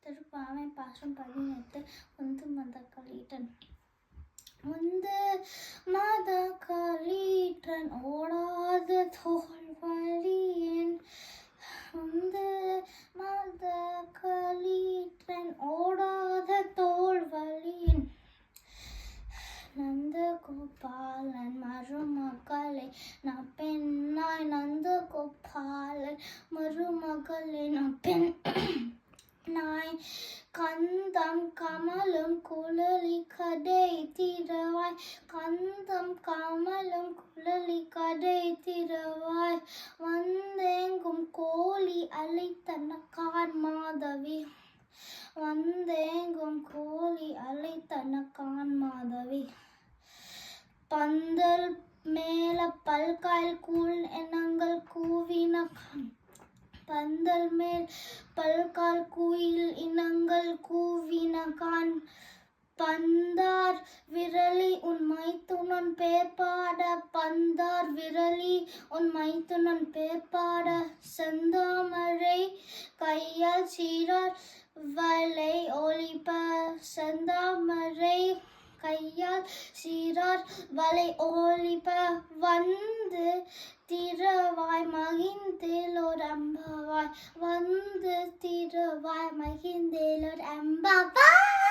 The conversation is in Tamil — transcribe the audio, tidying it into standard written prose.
திருப்பாவை பாசம் 18 உந்து மதக்களீட்டன் உந்து மதக்களீட்டன் ஓடாத தோல்வழியன் உந்து மதக்களீட்டன் ஓடாத தோல்வழியன் நந்தகோபாலன் மருமகளே நான் பெண்ணாய் நந்தகோபாலன் மருமகளே நான் பெண் நாய் கந்தம் கமலும் குழலி கடை திறவாய் கந்தம் கமலும் குழலி கடை திறவாய் வந்தெங்கும் கோழி அழைத்தனக்கான் மாதவி வந்தெங்கும் கோழி அழைத்தனக்கான் மாதவி பந்தல் மேல பல்காயில் கூழ் எண்ணங்கள் கூவின பந்தல் மேல் பல்கால் குயில் இனங்கள் கூவினகான் பந்தார் விரலி உன் மைத்துனன் பேர்பாட பந்தார் விரலி உன் மைத்துனன் பேர்பாட செந்தாமரை கையால் சீரார் வலை ஒளிப்ப செந்தாமரை கையால் சீரார் வலை ஒளிப்ப வந்து திறவாய் மகிழ்ந்தேலோர் அம்பாவாய் வந்து திறவாய் மகிழ்ந்தேலோர் அம்பாவாய்.